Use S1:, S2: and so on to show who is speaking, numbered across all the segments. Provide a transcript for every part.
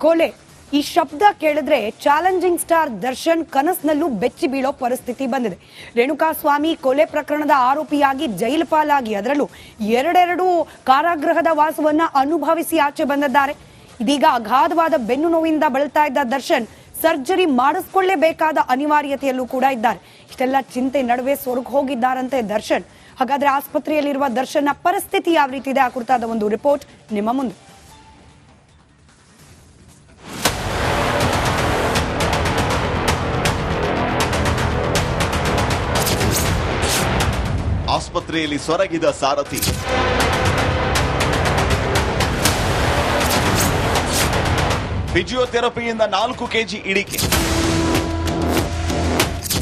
S1: ಕೊಲೆ ಈ ಶಬ್ದ ಕೇಳಿದ್ರೆ ಚಾಲೆಂಜಿಂಗ್ ಸ್ಟಾರ್ ದರ್ಶನ್ ಕನಸಿನಲ್ಲೂ ಬೆಚ್ಚಿ ಬೀಳೋ ಪರಿಸ್ಥಿತಿ ಬಂದಿದೆ. ರೇಣುಕಾಸ್ವಾಮಿ ಕೊಲೆ ಪ್ರಕರಣದ ಆರೋಪಿಯಾಗಿ ಜೈಲು ಪಾಲಾಗಿ ಅದರಲ್ಲೂ ಎರಡೆರಡು ಕಾರಾಗೃಹದ ವಾಸವನ್ನ ಅನುಭವಿಸಿ ಆಚೆ ಬಂದಿದ್ದಾರೆ. ಇದೀಗ ಅಗಾಧವಾದ ಬೆನ್ನು ನೋವಿಂದ ಬಳಲ್ತಾ ಇದ್ದ ದರ್ಶನ್ ಸರ್ಜರಿ ಮಾಡಿಸ್ಕೊಳ್ಳೇಬೇಕಾದ ಅನಿವಾರ್ಯತೆಯಲ್ಲೂ ಕೂಡ ಇದ್ದಾರೆ. ಇಷ್ಟೆಲ್ಲ ಚಿಂತೆ ನಡುವೆ ಸ್ವರ್ಗ ಹೋಗಿದ್ದಾರಂತೆ ದರ್ಶನ್. ಹಾಗಾದ್ರೆ ಆಸ್ಪತ್ರೆಯಲ್ಲಿರುವ ದರ್ಶನ್ನ ಪರಿಸ್ಥಿತಿ ಯಾವ ರೀತಿ ಇದೆ ಆ ಕುರಿತಾದ ಒಂದು ರಿಪೋರ್ಟ್ ನಿಮ್ಮ ಮುಂದೆ.
S2: ಆಸ್ಪತ್ರೆಯಲ್ಲಿ ಸೊರಗಿದ ಸಾರಥಿ, ಫಿಜಿಯೋಥೆರಪಿಯಿಂದ 4 ಕೆಜಿ ಇಳಿಕೆ.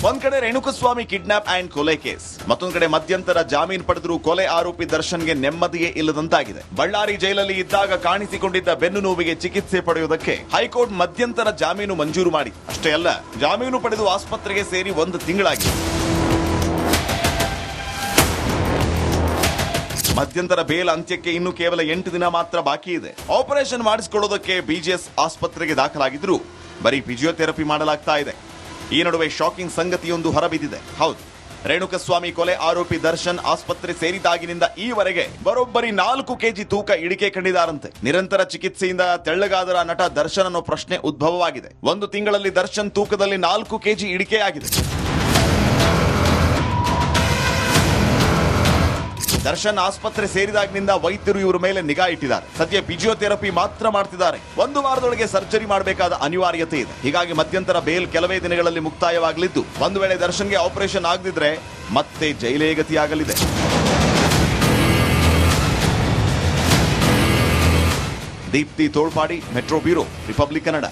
S2: ಒಂದ್ ಕಡೆ ರೇಣುಕಸ್ವಾಮಿ ಕಿಡ್ನಾಪ್ ಅಂಡ್ ಕೊಲೆ ಕೇಸ್, ಮತ್ತೊಂದ್ ಕಡೆ ಮಧ್ಯಂತರ ಜಾಮೀನು ಪಡೆದರೂ ಕೊಲೆ ಆರೋಪಿ ದರ್ಶನ್ಗೆ ನೆಮ್ಮದಿಯೇ ಇಲ್ಲದಂತಾಗಿದೆ. ಬಳ್ಳಾರಿ ಜೈಲಲ್ಲಿ ಇದ್ದಾಗ ಕಾಣಿಸಿಕೊಂಡಿದ್ದ ಬೆನ್ನು ನೋವಿಗೆ ಚಿಕಿತ್ಸೆ ಪಡೆಯುವುದಕ್ಕೆ ಹೈಕೋರ್ಟ್ ಮಧ್ಯಂತರ ಜಾಮೀನು ಮಂಜೂರು ಮಾಡಿ ಅಷ್ಟೇ ಅಲ್ಲ, ಜಾಮೀನು ಪಡೆದು ಆಸ್ಪತ್ರೆಗೆ ಸೇರಿ 1 ತಿಂಗಳಾಗಿದೆ. ಮಧ್ಯಂತರ ಬೇಲ್ ಅಂತ್ಯಕ್ಕೆ ಇನ್ನು ಕೇವಲ 8 ದಿನ ಮಾತ್ರ ಬಾಕಿ ಇದೆ. ಆಪರೇಷನ್ ಮಾಡಿಸಿಕೊಳ್ಳೋದಕ್ಕೆ ಬಿಜಿಎಸ್ ಆಸ್ಪತ್ರೆಗೆ ದಾಖಲಾಗಿದ್ರು ಬರೀ ಫಿಜಿಯೋಥೆರಪಿ ಮಾಡಲಾಗ್ತಾ ಇದೆ. ಈ ನಡುವೆ ಶಾಕಿಂಗ್ ಸಂಗತಿಯೊಂದು ಹೊರಬಿದ್ದಿದೆ. ಹೌದು, ರೇಣುಕಸ್ವಾಮಿ ಕೊಲೆ ಆರೋಪಿ ದರ್ಶನ್ ಆಸ್ಪತ್ರೆ ಸೇರಿದಾಗಿನಿಂದ ಈವರೆಗೆ ಬರೋಬ್ಬರಿ 4 ಕೆಜಿ ತೂಕ ಇಳಿಕೆ ಕಂಡಿದ್ದಾರಂತೆ. ನಿರಂತರ ಚಿಕಿತ್ಸೆಯಿಂದ ತೆಳ್ಳಗಾದರ ನಟ ದರ್ಶನ್ ಅನ್ನೋ ಪ್ರಶ್ನೆ ಉದ್ಭವವಾಗಿದೆ. 1 ತಿಂಗಳಲ್ಲಿ ದರ್ಶನ್ ತೂಕದಲ್ಲಿ 4 ಕೆಜಿ ಇಳಿಕೆಯಾಗಿದೆ. ದರ್ಶನ್ ಆಸ್ಪತ್ರೆ ಸೇರಿದಾಗಿನಿಂದ ವೈದ್ಯರು ಇವರ ಮೇಲೆ ನಿಗಾ ಇಟ್ಟಿದ್ದಾರೆ. ಸದ್ಯ ಫಿಜಿಯೋಥೆರಪಿ ಮಾತ್ರ ಮಾಡ್ತಿದ್ದಾರೆ. 1 ವಾರದೊಳಗೆ ಸರ್ಜರಿ ಮಾಡಬೇಕಾದ ಅನಿವಾರ್ಯತೆ ಇದೆ. ಹೀಗಾಗಿ ಮಧ್ಯಂತರ ಬೇಲ್ ಕೆಲವೇ ದಿನಗಳಲ್ಲಿ ಮುಕ್ತಾಯವಾಗಲಿದ್ದು, ಒಂದು ವೇಳೆ ದರ್ಶನ್ಗೆ ಆಪರೇಷನ್ ಆಗದಿದ್ರೆ ಮತ್ತೆ ಜೈಲೇ ಗತಿಯಾಗಲಿದೆ. Deepti Tolpadi, metro bureau, republic Kannada.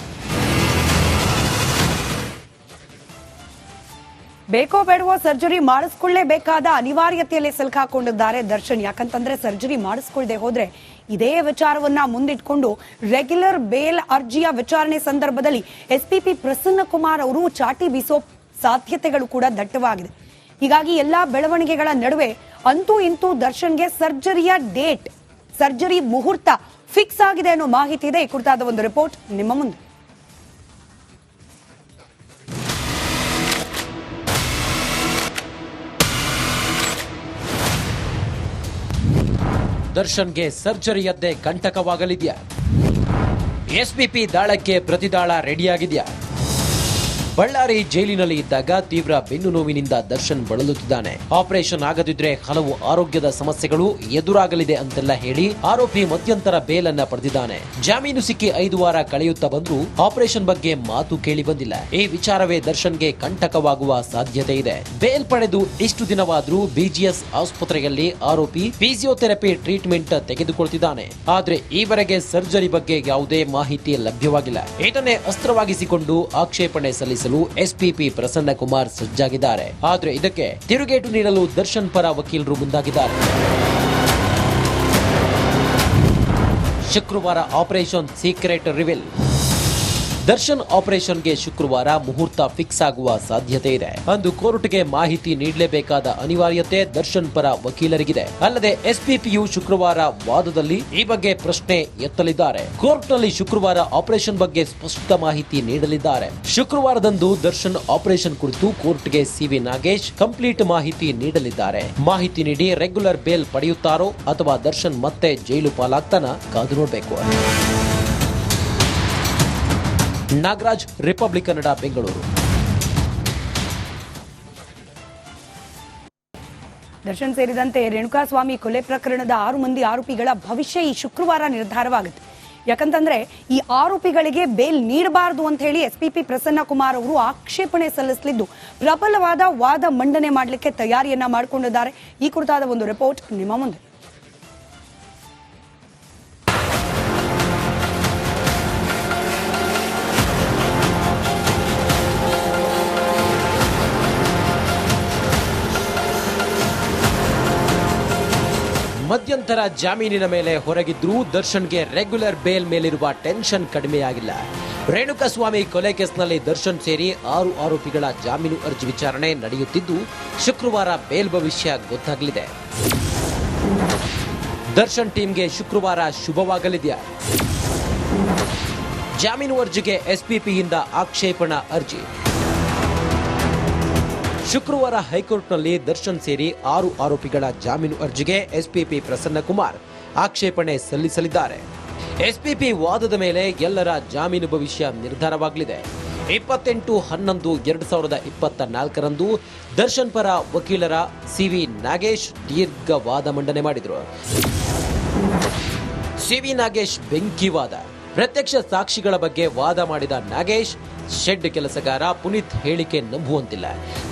S1: ಬೇಕೋ ಬೇಡವೋ ಸರ್ಜರಿ ಮಾಡಿಸ್ಕೊಳ್ಳೇಬೇಕಾದ ಅನಿವಾರ್ಯತೆಯಲ್ಲಿ ಸಿಲುಕಾಕೊಂಡಿದ್ದಾರೆ ದರ್ಶನ್. ಯಾಕಂತಂದ್ರೆ ಸರ್ಜರಿ ಮಾಡಿಸ್ಕೊಳ್ಳದೆ ಹೋದ್ರೆ ಇದೇ ವಿಚಾರವನ್ನ ಮುಂದಿಟ್ಕೊಂಡು ರೆಗ್ಯುಲರ್ ಬೇಲ್ ಅರ್ಜಿಯ ವಿಚಾರಣೆ ಸಂದರ್ಭದಲ್ಲಿ ಎಸ್ಪಿಪಿ ಪ್ರಸನ್ನ ಕುಮಾರ್ ಅವರು ಚಾಟಿ ಬೀಸೋ ಸಾಧ್ಯತೆಗಳು ಕೂಡ ದಟ್ಟವಾಗಿದೆ. ಹೀಗಾಗಿ ಎಲ್ಲಾ ಬೆಳವಣಿಗೆಗಳ ನಡುವೆ ಅಂತೂ ಇಂತೂ ದರ್ಶನ್ಗೆ ಸರ್ಜರಿಯ ಡೇಟ್, ಸರ್ಜರಿ ಮುಹೂರ್ತ ಫಿಕ್ಸ್ ಆಗಿದೆ ಅನ್ನೋ ಮಾಹಿತಿ ಇದೆ. ಈ ಕುರಿತಾದ ಒಂದು ರಿಪೋರ್ಟ್ ನಿಮ್ಮ ಮುಂದೆ.
S3: ದರ್ಶನ್ಗೆ ಸರ್ಜರಿಯದ್ದೇ ಕಂಟಕವಾಗಲಿದೆಯಾ? ಎಸ್ಪಿಪಿ ದಾಳಕ್ಕೆ ಪ್ರತಿದಾಳ ರೆಡಿಯಾಗಿದೆಯಾ? ಬಳ್ಳಾರಿ ಜೈಲಿನಲ್ಲಿ ಇದ್ದಾಗ ತೀವ್ರ ಬೆನ್ನು ನೋವಿನಿಂದ ದರ್ಶನ್ ಬಳಲುತ್ತಿದ್ದಾನೆ. ಆಪರೇಷನ್ ಆಗದಿದ್ರೆ ಹಲವು ಆರೋಗ್ಯದ ಸಮಸ್ಯೆಗಳು ಎದುರಾಗಲಿದೆ ಅಂತೆಲ್ಲ ಹೇಳಿ ಆರೋಪಿ ಮಧ್ಯಂತರ ಬೇಲನ್ನ ಪಡೆದಿದ್ದಾನೆ. ಜಾಮೀನು ಸಿಕ್ಕಿ 5 ವಾರ ಕಳೆಯುತ್ತಾ ಬಂದ್ರೂ ಆಪರೇಷನ್ ಬಗ್ಗೆ ಮಾತು ಕೇಳಿ ಬಂದಿಲ್ಲ. ಈ ವಿಚಾರವೇ ದರ್ಶನ್ಗೆ ಕಂಟಕವಾಗುವ ಸಾಧ್ಯತೆ ಇದೆ. ಬೇಲ್ ಪಡೆದು ಇಷ್ಟು ದಿನವಾದ್ರೂ ಬಿಜಿಎಸ್ ಆಸ್ಪತ್ರೆಯಲ್ಲಿ ಆರೋಪಿ ಫಿಸಿಯೋಥೆರಪಿ ಟ್ರೀಟ್ಮೆಂಟ್ ತೆಗೆದುಕೊಳ್ತಿದ್ದಾನೆ. ಆದ್ರೆ ಈವರೆಗೆ ಸರ್ಜರಿ ಬಗ್ಗೆ ಯಾವುದೇ ಮಾಹಿತಿ ಲಭ್ಯವಾಗಿಲ್ಲ. ಇದನ್ನೇ ಅಸ್ತ್ರವಾಗಿಸಿಕೊಂಡು ಆಕ್ಷೇಪಣೆ ಸಲ್ಲಿಸಲು ಎಸ್ಪಿಪಿ ಪ್ರಸನ್ನ ಕುಮಾರ್ ಸಜ್ಜಾಗಿದ್ದಾರೆ. ಆದ್ರೆ ಇದಕ್ಕೆ ತಿರುಗೇಟು ನೀಡಲು ದರ್ಶನ್ ಪರ ವಕೀಲರು ಮುಂದಾಗಿದ್ದಾರೆ. ಶುಕ್ರವಾರ ಆಪರೇಷನ್ ಸೀಕ್ರೆಟ್ ರಿವೀಲ್. ದರ್ಶನ್ ಆಪರೇಷನ್ಗೆ ಶುಕ್ರವಾರ ಮುಹೂರ್ತ ಫಿಕ್ಸ್ ಆಗುವ ಸಾಧ್ಯತೆ ಇದೆ. ಅಂದು ಕೋರ್ಟ್ಗೆ ಮಾಹಿತಿ ನೀಡಲೇಬೇಕಾದ ಅನಿವಾರ್ಯತೆ ದರ್ಶನ್ ಪರ ವಕೀಲರಿಗಿದೆ. ಅಲ್ಲದೆ ಎಸ್ಪಿಪಿಯು ಶುಕ್ರವಾರ ವಾದದಲ್ಲಿ ಈ ಬಗ್ಗೆ ಪ್ರಶ್ನೆ ಎತ್ತಲಿದ್ದಾರೆ. ಕೋರ್ಟ್ನಲ್ಲಿ ಶುಕ್ರವಾರ ಆಪರೇಷನ್ ಬಗ್ಗೆ ಸ್ಪಷ್ಟ ಮಾಹಿತಿ ನೀಡಲಿದ್ದಾರೆ. ಶುಕ್ರವಾರದಂದು ದರ್ಶನ್ ಆಪರೇಷನ್ ಕುರಿತು ಕೋರ್ಟ್ಗೆ ಸಿವಿ ನಾಗೇಶ್ ಕಂಪ್ಲೀಟ್ ಮಾಹಿತಿ ನೀಡಲಿದ್ದಾರೆ. ಮಾಹಿತಿ ನೀಡಿ ರೆಗ್ಯುಲರ್ ಬೇಲ್ ಪಡೆಯುತ್ತಾರೋ ಅಥವಾ ದರ್ಶನ್ ಮತ್ತೆ ಜೈಲು ಪಾಲಾಗ್ತಾನ ಕಾದು ನೋಡಬೇಕು. ನಾಗರಾಜ್, ರಿಪಬ್ಲಿಕ್ ಕನ್ನಡ, ಬೆಂಗಳೂರು.
S1: ದರ್ಶನ್ ಸೇರಿದಂತೆ ರೇಣುಕಾಸ್ವಾಮಿ ಕೊಲೆ ಪ್ರಕರಣದ 6 ಮಂದಿ ಆರೋಪಿಗಳ ಭವಿಷ್ಯ ಈ ಶುಕ್ರವಾರ ನಿರ್ಧಾರವಾಗುತ್ತೆ. ಯಾಕಂತಂದ್ರೆ ಈ ಆರೋಪಿಗಳಿಗೆ ಬೇಲ್ ನೀಡಬಾರದು ಅಂತ ಹೇಳಿ ಎಸ್ಪಿಪಿ ಪ್ರಸನ್ನ ಕುಮಾರ್ ಅವರು ಆಕ್ಷೇಪಣೆ ಸಲ್ಲಿಸಲಿದ್ದು ಪ್ರಬಲವಾದ ವಾದ ಮಂಡನೆ ಮಾಡಲಿಕ್ಕೆ ತಯಾರಿಯನ್ನ ಮಾಡಿಕೊಂಡಿದ್ದಾರೆ. ಈ ಕುರಿತಾದ ಒಂದು ರಿಪೋರ್ಟ್ ನಿಮ್ಮ ಮುಂದೆ.
S3: ಮಧ್ಯಂತರ ಜಾಮೀನಿನ ಮೇಲೆ ಹೊರಗಿದ್ರೂ ದರ್ಶನ್ಗೆ ರೆಗ್ಯುಲರ್ ಬೇಲ್ ಮೇಲಿರುವ ಟೆನ್ಷನ್ ಕಡಿಮೆಯಾಗಿಲ್ಲ. ರೇಣುಕಸ್ವಾಮಿ ಕೊಲೆ ಕೇಸ್ನಲ್ಲಿ ದರ್ಶನ್ ಸೇರಿ 6 ಆರೋಪಿಗಳ ಜಾಮೀನು ಅರ್ಜಿ ವಿಚಾರಣೆ ನಡೆಯುತ್ತಿದ್ದು ಶುಕ್ರವಾರ ಬೇಲ್ ಭವಿಷ್ಯ ಗೊತ್ತಾಗಲಿದೆ. ದರ್ಶನ್ ಟೀಮ್ಗೆ ಶುಕ್ರವಾರ ಶುಭವಾಗಲಿದೆಯಾ? ಜಾಮೀನು ಅರ್ಜಿಗೆ ಎಸ್ಪಿಪಿಯಿಂದ ಆಕ್ಷೇಪಣಾ ಅರ್ಜಿ. ಶುಕ್ರವಾರ ಹೈಕೋರ್ಟ್ನಲ್ಲಿ ದರ್ಶನ್ ಸೇರಿ 6 ಆರೋಪಿಗಳ ಜಾಮೀನು ಅರ್ಜಿಗೆ ಎಸ್ಪಿಪಿ ಪ್ರಸನ್ನಕುಮಾರ್ ಆಕ್ಷೇಪಣೆ ಸಲ್ಲಿಸಲಿದ್ದಾರೆ. ಎಸ್ಪಿಪಿ ವಾದದ ಮೇಲೆ ಎಲ್ಲರ ಜಾಮೀನು ಭವಿಷ್ಯ ನಿರ್ಧಾರವಾಗಲಿದೆ. 28/11/2024ರಂದು ದರ್ಶನ್ ಪರ ವಕೀಲರ ಸಿವಿ ನಾಗೇಶ್ ದೀರ್ಘ ವಾದ ಮಂಡನೆ ಮಾಡಿದರು. ಸಿವಿ ನಾಗೇಶ್ ಬೆಂಕಿ ವಾದ. ಪ್ರತ್ಯಕ್ಷ ಸಾಕ್ಷಿಗಳ ಬಗ್ಗೆ ವಾದ ಮಾಡಿದ ನಾಗೇಶ್, ಶೆಡ್ ಕೆಲಸಗಾರ ಪುನೀತ್ ಹೇಳಿಕೆ ನಂಬುವಂತಿಲ್ಲ.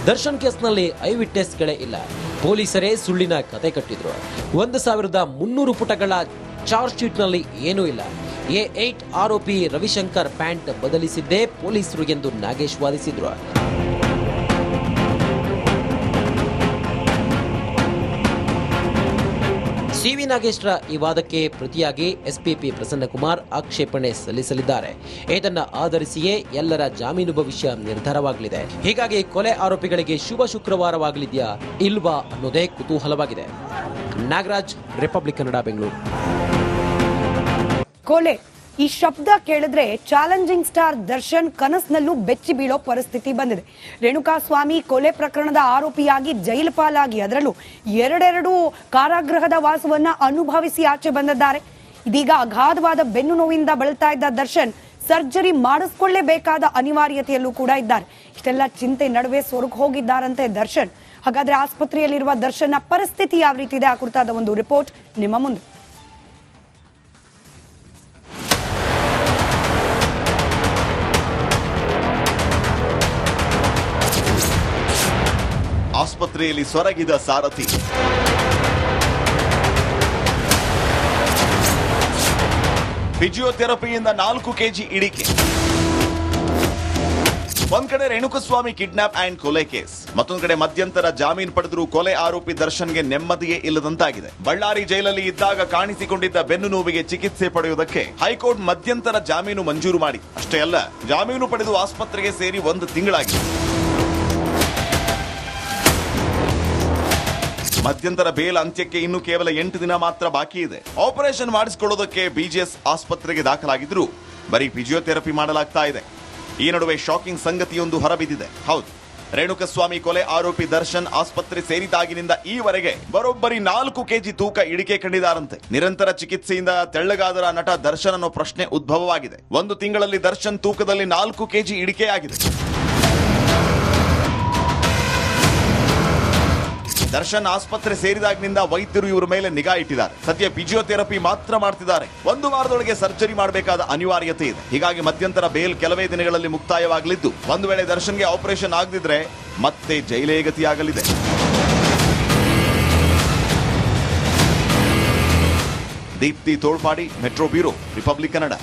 S3: ದರ್ಶನ್ ಕೇಸ್ನಲ್ಲಿ ಐ ವಿಟ್ನೆಸ್ಗಳೇ ಇಲ್ಲ. ಪೊಲೀಸರೇ ಸುಳ್ಳಿನ ಕತೆ ಕಟ್ಟಿದ್ರು. 1300 ಪುಟಗಳ ಚಾರ್ಜ್ ಶೀಟ್ನಲ್ಲಿ ಏನೂ ಇಲ್ಲ. A8 ಆರೋಪಿ ರವಿಶಂಕರ್ ಪ್ಯಾಂಟ್ ಬದಲಿಸಿದ್ದೇ ಪೊಲೀಸರು ಎಂದು ನಾಗೇಶ್ ವಾದಿಸಿದ್ರು. ಸಿವಿ ನಾಗೇಶ್ರ ಈ ವಾದಕ್ಕೆ ಪ್ರತಿಯಾಗಿ ಎಸ್ಪಿಪಿ ಪ್ರಸನ್ನಕುಮಾರ್ ಆಕ್ಷೇಪಣೆ ಸಲ್ಲಿಸಲಿದ್ದಾರೆ. ಇದನ್ನ ಆಧರಿಸಿಯೇ ಎಲ್ಲರ ಜಾಮೀನು ಭವಿಷ್ಯ ನಿರ್ಧಾರವಾಗಲಿದೆ. ಹೀಗಾಗಿ ಕೊಲೆ ಆರೋಪಿಗಳಿಗೆ ಶುಭ ಶುಕ್ರವಾರವಾಗಲಿದೆಯಾ ಇಲ್ವಾ ಅನ್ನೋದೇ ಕುತೂಹಲವಾಗಿದೆ. ನಾಗರಾಜ್, ರಿಪಬ್ಲಿಕ್ ಕನ್ನಡ, ಬೆಂಗಳೂರು.
S1: ಕೊಲೆ ಈ ಶಬ್ದ ಕೇಳಿದ್ರೆ ಚಾಲೆಂಜಿಂಗ್ ಸ್ಟಾರ್ ದರ್ಶನ್ ಕನಸಿನಲ್ಲೂ ಬೆಚ್ಚಿ ಬೀಳೋ ಪರಿಸ್ಥಿತಿ ಬಂದಿದೆ. ರೇಣುಕಾಸ್ವಾಮಿ ಕೊಲೆ ಪ್ರಕರಣದ ಆರೋಪಿಯಾಗಿ ಜೈಲು ಪಾಲಾಗಿ ಅದರಲ್ಲೂ 2 ಕಾರಾಗೃಹದ ವಾಸವನ್ನ ಅನುಭವಿಸಿ ಆಚೆ ಬಂದಿದ್ದಾರೆ. ಇದೀಗ ಅಗಾಧವಾದ ಬೆನ್ನು ನೋವಿಂದ ಬಳಲ್ತಾ ಇದ್ದ ದರ್ಶನ್ ಸರ್ಜರಿ ಮಾಡಿಸ್ಕೊಳ್ಳೇಬೇಕಾದ ಅನಿವಾರ್ಯತೆಯಲ್ಲೂ ಕೂಡ ಇದ್ದಾರೆ. ಇಷ್ಟೆಲ್ಲ ಚಿಂತೆ ನಡುವೆ ಸ್ವರ್ಗ ಹೋಗಿದ್ದಾರಂತೆ ದರ್ಶನ್. ಹಾಗಾದ್ರೆ ಆಸ್ಪತ್ರೆಯಲ್ಲಿರುವ ದರ್ಶನ್ನ ಪರಿಸ್ಥಿತಿ ಯಾವ ರೀತಿ ಇದೆ ಆ ಕುರಿತಾದ ಒಂದು ರಿಪೋರ್ಟ್ ನಿಮ್ಮ ಮುಂದೆ.
S2: ಆಸ್ಪತ್ರೆಯಲ್ಲಿ ಸೊರಗಿದ ಸಾರಥಿ. ಫಿಜಿಯೋಥೆರಪಿಯಿಂದ 4 ಕೆಜಿ ಇಳಿಕೆ. ಒಂದ್ ಕಡೆ ರೇಣುಕಸ್ವಾಮಿ ಕಿಡ್ನಾಪ್ ಅಂಡ್ ಕೊಲೆ ಕೇಸ್, ಮತ್ತೊಂದ್ ಕಡೆ ಮಧ್ಯಂತರ ಜಾಮೀನು ಪಡೆದರೂ ಕೊಲೆ ಆರೋಪಿ ದರ್ಶನ್ಗೆ ನೆಮ್ಮದಿಯೇ ಇಲ್ಲದಂತಾಗಿದೆ. ಬಳ್ಳಾರಿ ಜೈಲಲ್ಲಿ ಇದ್ದಾಗ ಕಾಣಿಸಿಕೊಂಡಿದ್ದ ಬೆನ್ನು ನೋವಿಗೆ ಚಿಕಿತ್ಸೆ ಪಡೆಯುವುದಕ್ಕೆ ಹೈಕೋರ್ಟ್ ಮಧ್ಯಂತರ ಜಾಮೀನು ಮಂಜೂರು ಮಾಡಿ ಅಷ್ಟೇ ಅಲ್ಲ, ಜಾಮೀನು ಪಡೆದು ಆಸ್ಪತ್ರೆಗೆ ಸೇರಿ 1 ತಿಂಗಳಾಗಿದೆ. ಮಧ್ಯಂತರ ಬೇಲ್ ಅಂತ್ಯಕ್ಕೆ ಇನ್ನು ಕೇವಲ 8 ದಿನ ಮಾತ್ರ ಬಾಕಿ ಇದೆ. ಆಪರೇಷನ್ ಮಾಡಿಸಿಕೊಳ್ಳೋದಕ್ಕೆ ಬಿಜಿಎಸ್ ಆಸ್ಪತ್ರೆಗೆ ದಾಖಲಾಗಿದ್ರು ಬರೀ ಫಿಜಿಯೋಥೆರಪಿ ಮಾಡಲಾಗ್ತಾ ಇದೆ. ಈ ನಡುವೆ ಶಾಕಿಂಗ್ ಸಂಗತಿಯೊಂದು ಹೊರಬಿದ್ದಿದೆ. ಹೌದು, ರೇಣುಕಸ್ವಾಮಿ ಕೊಲೆ ಆರೋಪಿ ದರ್ಶನ್ ಆಸ್ಪತ್ರೆ ಸೇರಿದಾಗಿನಿಂದ ಈವರೆಗೆ ಬರೋಬ್ಬರಿ 4 ಕೆಜಿ ತೂಕ ಇಳಿಕೆ ಕಂಡಿದ್ದಾರಂತೆ. ನಿರಂತರ ಚಿಕಿತ್ಸೆಯಿಂದ ತೆಳ್ಳಗಾದರ ನಟ ದರ್ಶನ್ ಅನ್ನೋ ಪ್ರಶ್ನೆ ಉದ್ಭವವಾಗಿದೆ. 1 ತಿಂಗಳಲ್ಲಿ ದರ್ಶನ್ ತೂಕದಲ್ಲಿ 4 ಕೆಜಿ ಇಳಿಕೆಯಾಗಿದೆ. ದರ್ಶನ್ ಆಸ್ಪತ್ರೆ ಸೇರಿದಾಗಿನಿಂದ ವೈದ್ಯರು ಇವರ ಮೇಲೆ ನಿಗಾ ಇಟ್ಟಿದ್ದಾರೆ. ಸದ್ಯ ಫಿಜಿಯೋಥೆರಪಿ ಮಾತ್ರ ಮಾಡ್ತಿದ್ದಾರೆ. 1 ವಾರದೊಳಗೆ ಸರ್ಜರಿ ಮಾಡಬೇಕಾದ ಅನಿವಾರ್ಯತೆ ಇದೆ. ಹೀಗಾಗಿ ಮಧ್ಯಂತರ ಬೇಲ್ ಕೆಲವೇ ದಿನಗಳಲ್ಲಿ ಮುಕ್ತಾಯವಾಗಲಿದ್ದು, ಒಂದು ವೇಳೆ ದರ್ಶನ್ಗೆ ಆಪರೇಷನ್ ಆಗದಿದ್ರೆ ಮತ್ತೆ ಜೈಲೇ ಗತಿಯಾಗಲಿದೆ. Deepti Tolpadi, metro bureau, republic Kannada.